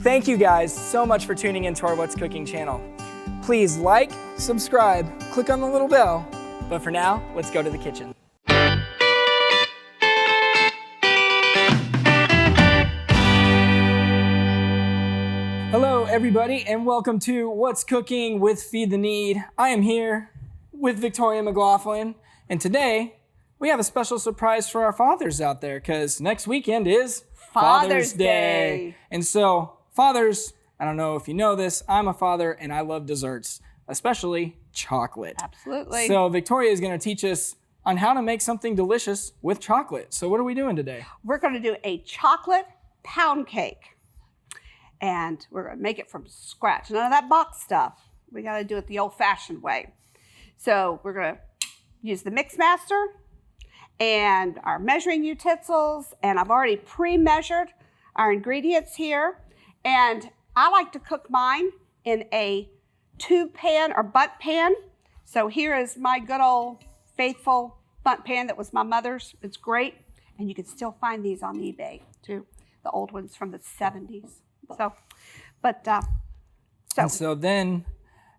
Thank you guys so much for tuning into our What's Cooking channel. Please like, subscribe, click on the little bell. But for now, let's go to the kitchen. Hello everybody and welcome to What's Cooking with Feed the Need. I am here with Victoria McLaughlin, and today we have a special surprise for our fathers out there because next weekend is Father's Day. And so fathers, I don't know if you know this, I'm a father and I love desserts, especially chocolate. Absolutely. So Victoria is going to teach us on how to make something delicious with chocolate. So what are we doing today? We're going to do a chocolate pound cake. And we're going to make it from scratch. None of that box stuff. We got to do it the old-fashioned way. So we're going to use the mix master and our measuring utensils. And I've already pre-measured our ingredients here. And I like to cook mine in a tube pan or bunt pan. So here is my good old faithful bunt pan that was my mother's. It's great. And you can still find these on eBay too. The old ones from the 70s. So then,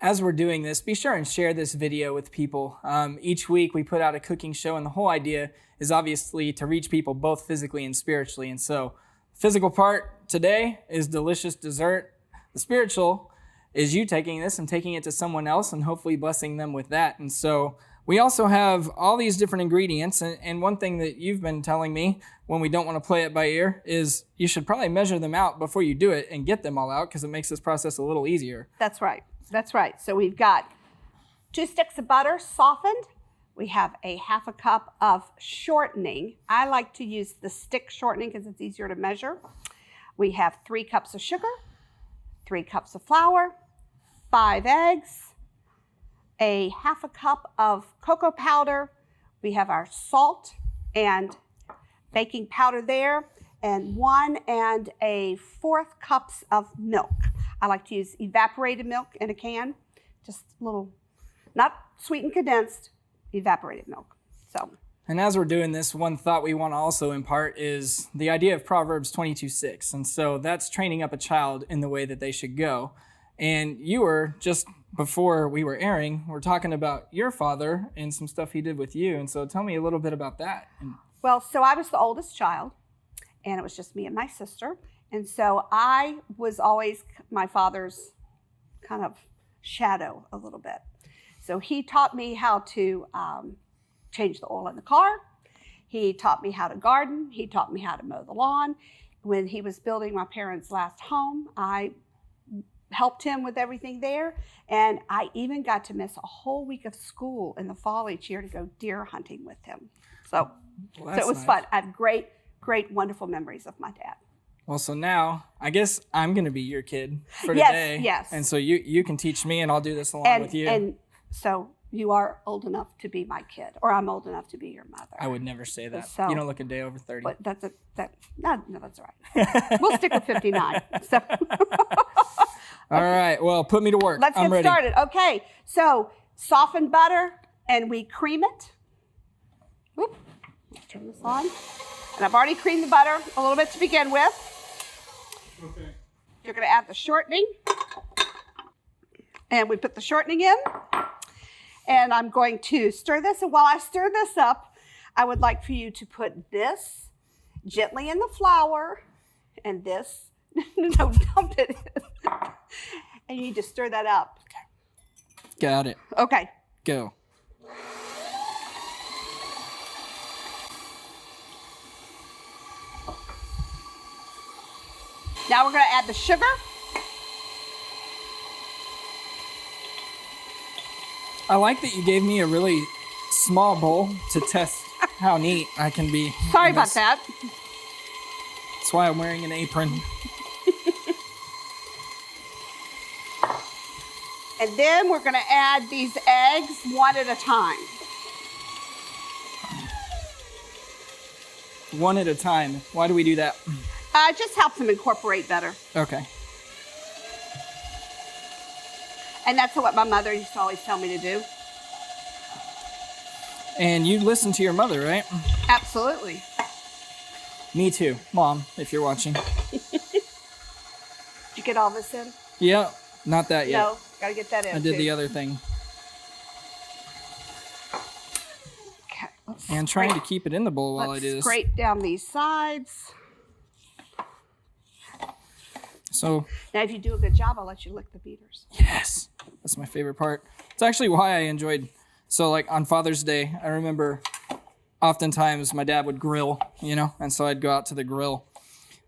as we're doing this, be sure and share this video with people. Each week we put out a cooking show, and the whole idea is obviously to reach people both physically and spiritually. And so, the physical part today is delicious dessert. The spiritual is you taking this and taking it to someone else and hopefully blessing them with that. And so, we also have all these different ingredients, and one thing that you've been telling me when we don't want to play it by ear is you should probably measure them out before you do it and get them all out because it makes this process a little easier. That's right. That's right. So we've got 2 sticks of butter softened. We have a half a cup of shortening. I like to use the stick shortening because it's easier to measure. We have 3 cups of sugar, 3 cups of flour, 5 eggs, a half a cup of cocoa powder. We have our salt and baking powder there, and 1 1/4 cups of milk. I like to use evaporated milk in a can, just a little, not sweetened condensed, evaporated milk. And as we're doing this, one thought we want to also impart is the idea of Proverbs 22:6. And so that's training up a child in the way that they should go. And you were, just before we were airing, we're talking about your father and some stuff he did with you. And so tell me a little bit about that. Well, so I was the oldest child, and it was just me and my sister. And so I was always my father's kind of shadow a little bit. So he taught me how to change the oil in the car. He taught me how to garden. He taught me how to mow the lawn. When he was building my parents' last home, I helped him with everything there. And I even got to miss a whole week of school in the fall each year to go deer hunting with him. So it was fun. I have great, wonderful memories of my dad. Well, so now I guess I'm going to be your kid for today. Yes. And so you can teach me and I'll do this along with you. And so you are old enough to be my kid, or I'm old enough to be your mother. I would never say that. So, you don't look a day over 30. But that's all right. We'll stick with 59. So. All right. Well, put me to work. Let's get started. Okay. So softened butter, and we cream it. Whoop. Let's turn this on. And I've already creamed the butter a little bit to begin with. Okay. You're going to add the shortening. And we put the shortening in. And I'm going to stir this. And while I stir this up, I would like for you to put this gently in the flour and this, no, dump it in. And you need to stir that up. Okay. Got it. Okay. Go. Now we're going to add the sugar. I like that you gave me a really small bowl to test how neat I can be. Sorry about that. That's why I'm wearing an apron. And then we're going to add these eggs 1 at a time. 1 at a time. Why do we do that? It just helps them incorporate better. Okay. And that's what my mother used to always tell me to do. And you listen to your mother, right? Absolutely. Me too, Mom, if you're watching. you get all this in? Yeah, not that yet. No, got to get that in. I did too. the other thing. Okay. And trying to keep it in the bowl while I do this. Scrape down these sides. So now, if you do a good job, I'll let you lick the beaters. Yes, that's my favorite part. It's actually why I enjoyed. So like on Father's Day, I remember oftentimes my dad would grill, and so I'd go out to the grill,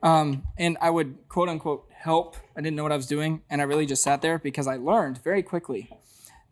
and I would quote unquote help. I didn't know what I was doing, and I really just sat there because I learned very quickly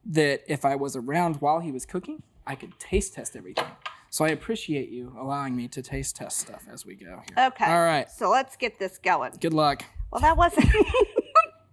that if I was around while he was cooking, I could taste test everything. So I appreciate you allowing me to taste test stuff as we go here. Okay. All right. So let's get this going. Good luck. Well, that wasn't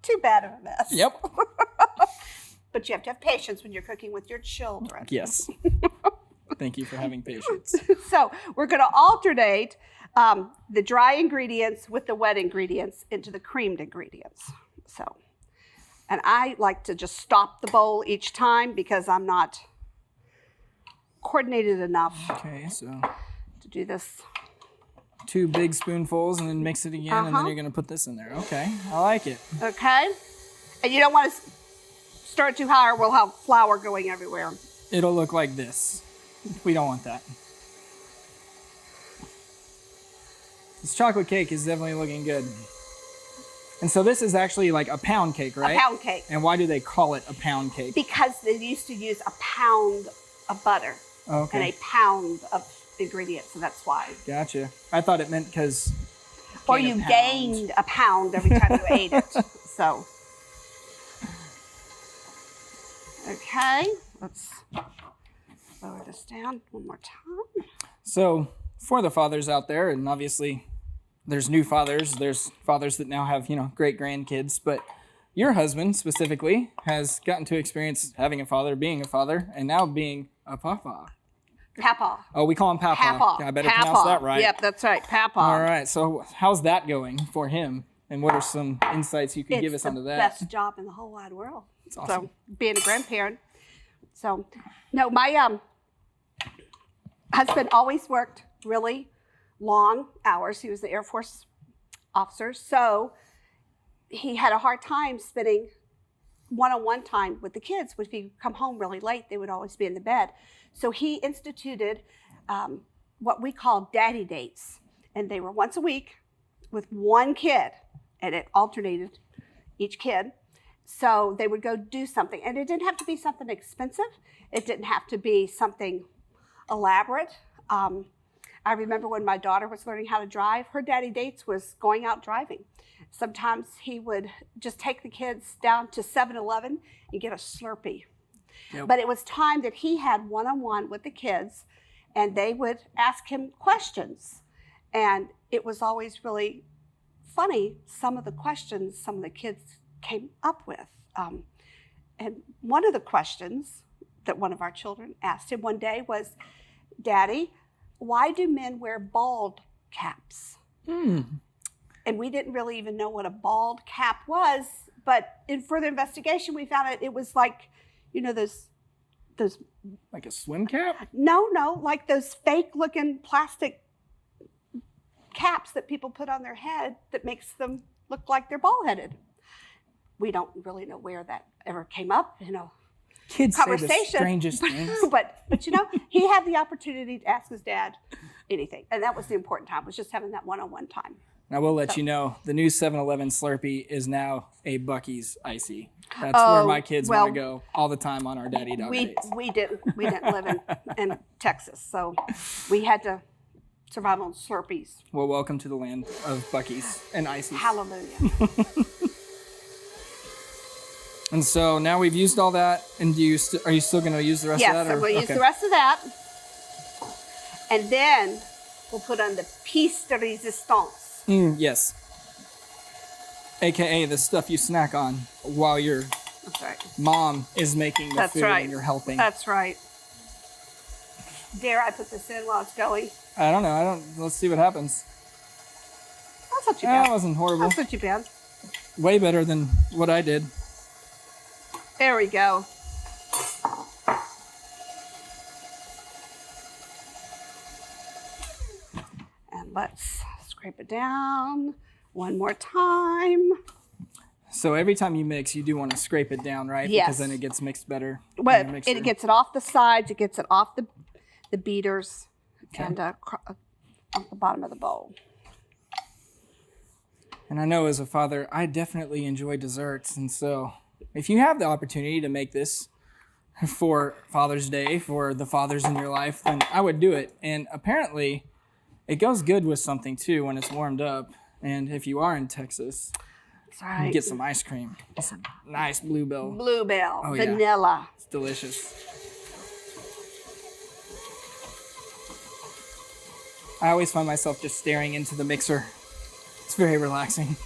too bad of a mess. Yep. But you have to have patience when you're cooking with your children. Yes. Thank you for having patience. So we're going to alternate the dry ingredients with the wet ingredients into the creamed ingredients. And I like to just stop the bowl each time because I'm not coordinated enough Okay, so to do this. 2 big spoonfuls and then mix it again, and then you're going to put this in there. Okay, I like it. Okay. And you don't want to stir it too high or we'll have flour going everywhere. It'll look like this. We don't want that. This chocolate cake is definitely looking good. And so this is actually like a pound cake, right? A pound cake. And why do they call it a pound cake? Because they used to use a pound of butter and a pound of ingredients, so that's why. Gotcha. I thought it meant because... Or you gained a pound every time you ate it. So. Okay, let's lower this down one more time. So for the fathers out there, and obviously there's new fathers, there's fathers that now have, great grandkids, but your husband specifically has gotten to experience having a father, being a father, and now being a papa. Papa. Oh, we call him Papa. Papa. Yeah, I better Papa. pronounce that right. Yep, that's right, Papa. All right, so how's that going for him? And what are some insights you could give us onto that? It's the best job in the whole wide world. It's awesome. So, being a grandparent. So, no, my husband always worked really long hours. He was the Air Force officer. So, he had a hard time spending one-on-one time with the kids. If he come home really late, they would always be in the bed. So he instituted what we call daddy dates. And they were once a week with one kid, and it alternated each kid. So they would go do something. And it didn't have to be something expensive. It didn't have to be something elaborate. I remember when my daughter was learning how to drive, her daddy dates was going out driving. Sometimes he would just take the kids down to 7-Eleven and get a Slurpee. Yep. But it was time that he had one-on-one with the kids, and they would ask him questions. And it was always really funny, some of the questions some of the kids came up with. And one of the questions that one of our children asked him one day was, "Daddy, why do men wear bald caps?" And we didn't really even know what a bald cap was, but in further investigation, we found it was like, those like a swim cap? No, like those fake-looking plastic caps that people put on their head that makes them look like they're bald-headed. We don't really know where that ever came up, Kids conversation. Say the strangest things. but he had the opportunity to ask his dad anything, and that was the important time, was just having that one-on-one time. I will let you know, the new 7-Eleven Slurpee is now a Buc-ee's Icy. That's where my kids want to go all the time on our daddy dog dates. We didn't live in Texas, so we had to survive on Slurpees. Well, welcome to the land of Buc-ee's and Icy's. Hallelujah. And so now we've used all that, and are you still going to use the rest of that? Yes, I'm going to use the rest of that. And then we'll put on the piece de resistance. Yes. AKA the stuff you snack on while your mom is making the food and you're helping. That's right. Dare I put this in while it's going? I don't know. Let's see what happens. That's not too bad. That wasn't horrible. That's not too bad. Way better than what I did. There we go. And let's scrape it down one more time. So every time you mix, you do want to scrape it down, right? Yes. Because then it gets mixed better. Well, it gets it off the sides. It gets it off the beaters and off the bottom of the bowl. And I know as a father, I definitely enjoy desserts. And so if you have the opportunity to make this for Father's Day, for the fathers in your life, then I would do it. And apparently it goes good with something too when it's warmed up. And if you are in Texas, that's right. You get some ice cream. Some nice Bluebell. Bluebell, oh, vanilla. Yeah. It's delicious. I always find myself just staring into the mixer. It's very relaxing.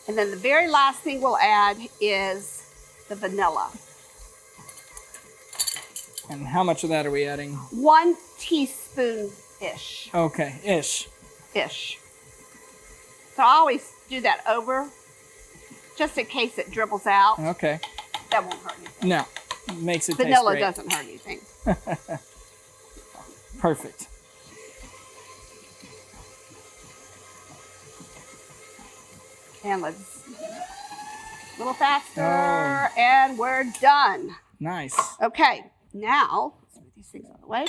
And then the very last thing we'll add is the vanilla. And how much of that are we adding? 1 teaspoon-ish. Okay, ish. So I always do that over, just in case it dribbles out. Okay. That won't hurt anything. No, makes it vanilla taste great. doesn't hurt anything. Perfect. And let's a little faster, and we're done. Nice. Okay, now let's move these things out of the way.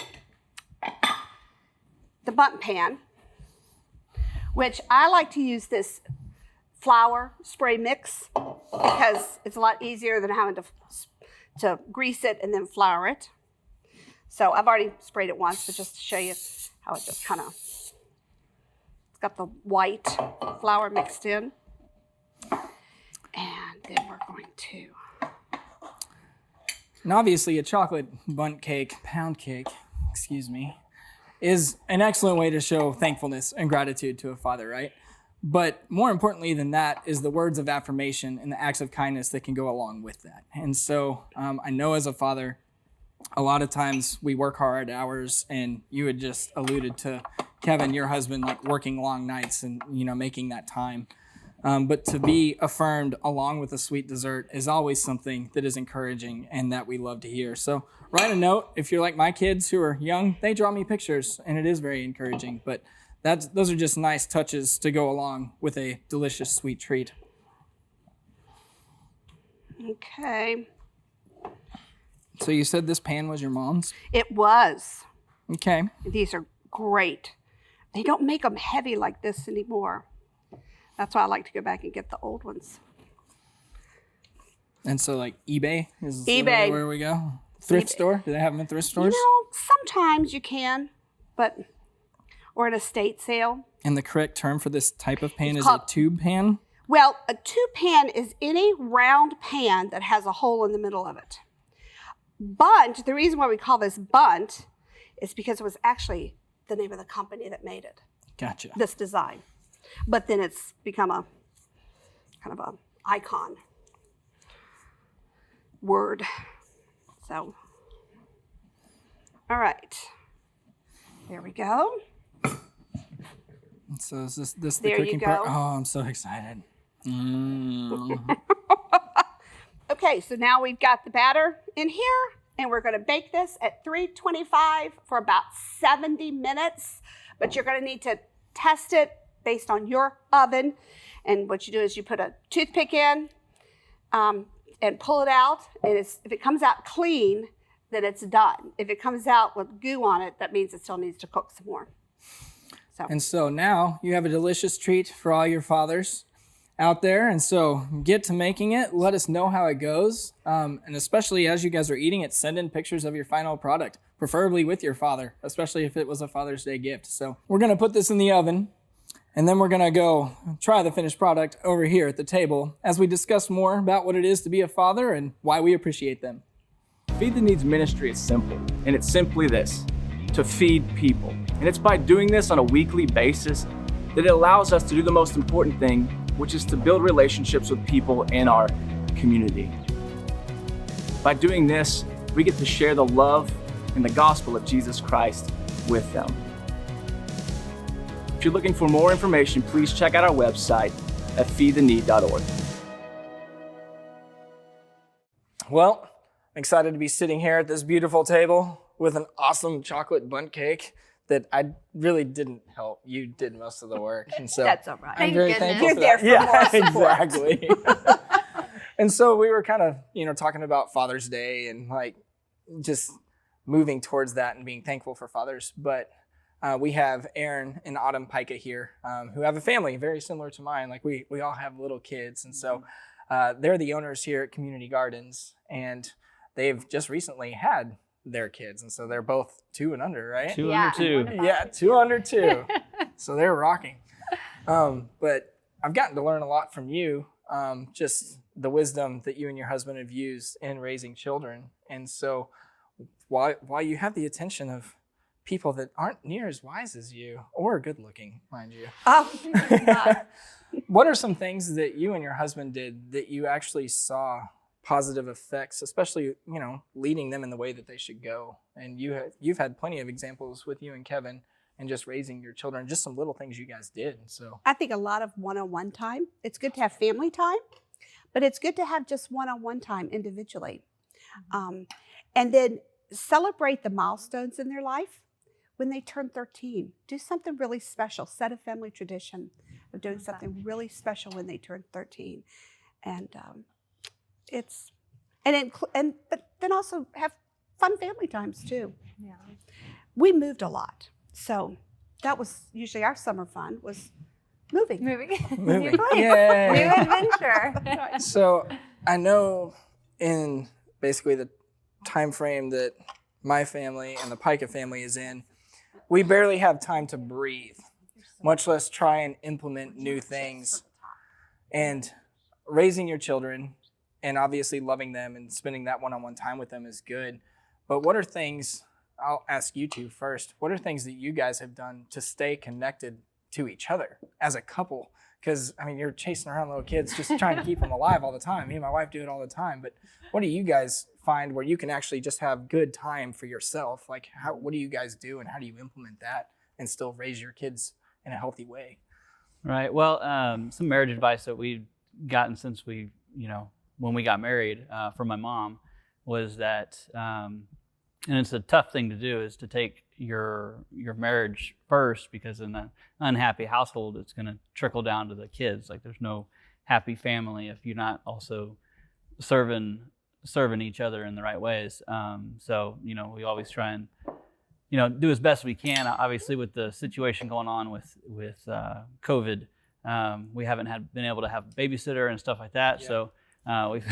The bundt pan, which I like to use this flour spray mix because it's a lot easier than having to grease it and then flour it. So I've already sprayed it once, but just to show you how it just kind of, it's got the white flour mixed in. And then we're going to. And obviously a chocolate pound cake, is an excellent way to show thankfulness and gratitude to a father, right? But more importantly than that is the words of affirmation and the acts of kindness that can go along with that. And so I know as a father, a lot of times we work hard hours, and you had just alluded to Kevin, your husband, like working long nights and, making that time. But to be affirmed along with a sweet dessert is always something that is encouraging and that we love to hear. So write a note. If you're like my kids who are young, they draw me pictures, and it is very encouraging. But those are just nice touches to go along with a delicious sweet treat. Okay. So you said this pan was your mom's? It was. Okay. These are great. They don't make them heavy like this anymore. That's why I like to go back and get the old ones. And so like eBay is eBay. Where we go? Thrift store? Do they have them in thrift stores? Sometimes you can, or an estate sale. And the correct term for this type of pan is a tube pan? Well, a tube pan is any round pan that has a hole in the middle of it. Bundt, the reason why we call this bundt is because it was actually the name of the company that made it. Gotcha. This design. But then it's become a kind of a icon word. So, all right. There we go. So is this the there cooking you go. part? Oh, I'm so excited. Okay, so now we've got the batter in here, and we're going to bake this at 325 for about 70 minutes. But you're going to need to test it based on your oven. And what you do is you put a toothpick in and pull it out. And if it comes out clean, then it's done. If it comes out with goo on it, that means it still needs to cook some more. And so now you have a delicious treat for all your fathers out there. And so get to making it. Let us know how it goes. And especially as you guys are eating it, send in pictures of your final product, preferably with your father, especially if it was a Father's Day gift. So we're going to put this in the oven, and then we're going to go try the finished product over here at the table as we discuss more about what it is to be a father and why we appreciate them. Feed the Needs ministry is simple, and it's simply this: to feed people. And it's by doing this on a weekly basis that it allows us to do the most important thing, which is to build relationships with people in our community. By doing this, we get to share the love and the gospel of Jesus Christ with them. If you're looking for more information, please check out our website at feedtheneed.org. Well, I'm excited to be sitting here at this beautiful table with an awesome chocolate bundt cake that I really didn't help. You did most of the work. And so That's all right. I'm very thankful You're for there that. for more support. Exactly. And so we were kind of, talking about Father's Day and like just moving towards that and being thankful for fathers. But we have Aaron and Autumn Pica here who have a family very similar to mine. Like we all have little kids. And so they're the owners here at Community Gardens. And they've just recently had their kids. And so they're both 2 and under, right? 2 under 2. Yeah, 2 under 2. So they're rocking. But I've gotten to learn a lot from you, just the wisdom that you and your husband have used in raising children. And so while you have the attention of people that aren't near as wise as you, or good looking, mind you, what are some things that you and your husband did that you actually saw positive effects, especially, leading them in the way that they should go? And you've had plenty of examples with you and Kevin and just raising your children, just some little things you guys did. So I think a lot of one-on-one time. It's good to have family time, but it's good to have just one-on-one time individually. And then celebrate the milestones in their life. When they turn 13, do something really special. Set a family tradition of doing something really special when they turn 13. And but then also have fun family times too. Yeah. We moved a lot. So that was usually our summer fun was moving. Moving. Moving. New place. Yay. New adventure. So I know in basically the time frame that my family and the Pica family is in, we barely have time to breathe, much less try and implement new things. And raising your children and obviously loving them and spending that one-on-one time with them is good. But what are things, I'll ask you two first, what are things that you guys have done to stay connected to each other as a couple? Because, you're chasing around little kids just trying to keep them alive all the time. Me and my wife do it all the time. But what do you guys find where you can actually just have good time for yourself? Like, what do you guys do and how do you implement that and still raise your kids in a healthy way? Right. Well, some marriage advice that we've gotten since we, when we got married from my mom was that, and it's a tough thing to do, is to take your marriage first, because in an unhappy household, it's going to trickle down to the kids. Like there's no happy family if you're not also serving each other in the right ways. So, we always try and, do as best we can. Obviously, with the situation going on with COVID, we haven't been able to have a babysitter and stuff like that. Yeah. So we've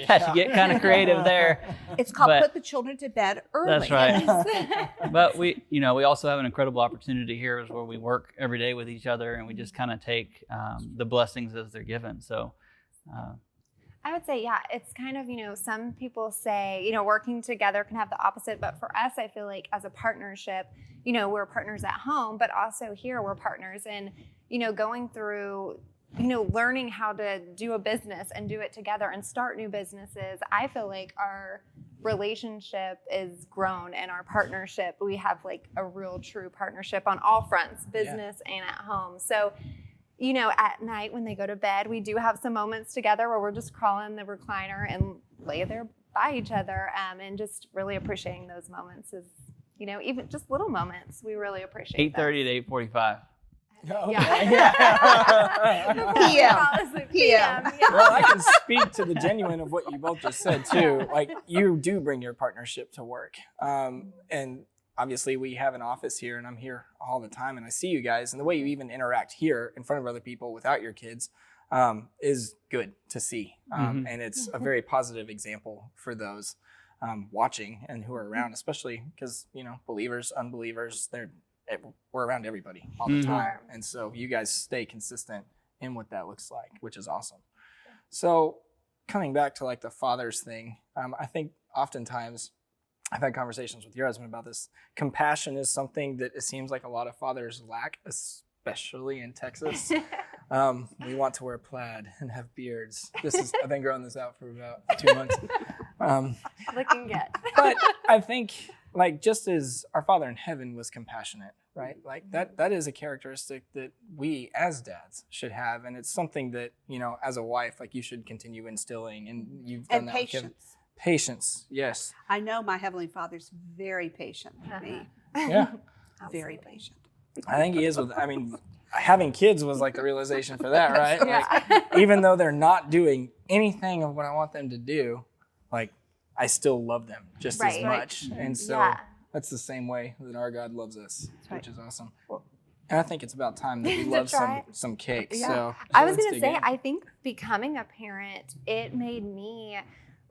had to get kind of creative there. It's called put the children to bed early. That's right. But we also have an incredible opportunity here is where we work every day with each other, and we just kind of take the blessings as they're given. So I would say, yeah, it's kind of, some people say, working together can have the opposite. But for us, I feel like as a partnership, we're partners at home, but also here we're partners. And, going through, learning how to do a business and do it together and start new businesses, I feel like our relationship is grown, and our partnership, we have like a real true partnership on all fronts, business and at home. So, at night when they go to bed, we do have some moments together where we're just crawling the recliner and lay there by each other, and just really appreciating those moments is, even just little moments, we really appreciate 8:30 to 8:45. Oh, yeah. PM. Yeah. Well, I can speak to the genuine of what you both just said too. Like you do bring your partnership to work. And obviously we have an office here and I'm here all the time and I see you guys, and the way you even interact here in front of other people without your kids is good to see. And it's a very positive example for those watching and who are around, especially because, believers, unbelievers, we're around everybody all the time. And so you guys stay consistent in what that looks like, which is awesome. So coming back to like the fathers thing, I think oftentimes I've had conversations with your husband about this. Compassion is something that it seems like a lot of fathers lack, especially in Texas. We want to wear plaid and have beards. I've been growing this out for about 2 months. Looking good. But I think like just as our Father in heaven was compassionate, right? Like that is a characteristic that we as dads should have. And it's something that, as a wife, like you should continue instilling, and you've done And that. patience. Patience, yes. I know my Heavenly Father's very patient with me. Yeah. Very patient. I think he is with, I mean, having kids was like the realization for that, right? Yeah. Like, even though they're not doing anything of what I want them to do, like, I still love them just as Right. much. And so Yeah. that's the same way that our God loves us, right. which is awesome. And I think it's about time that we love try some cake. Yeah. So I was let's going to dig say, in. I think becoming a parent, it made me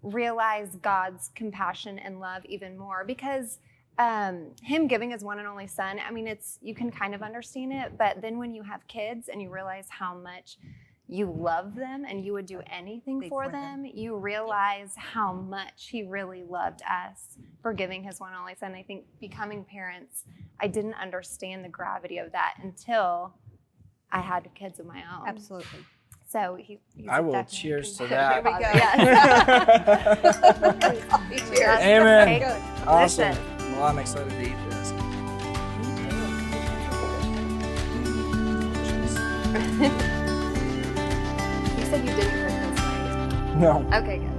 realize God's compassion and love even more because him giving his one and only son, I mean, you can kind of understand it, but then when you have kids and you realize how much you love them and you would do anything for them, you realize how much he really loved us for giving his one and only son. I think becoming parents, I didn't understand the gravity of that until I had kids of my own. Absolutely. So he's I will definitely cheers to There we that. go. Yes. Cheers. Amen. Good. Awesome. Listen. Well, I'm excited to eat this. You said you didn't cook this, right? No. Okay, good.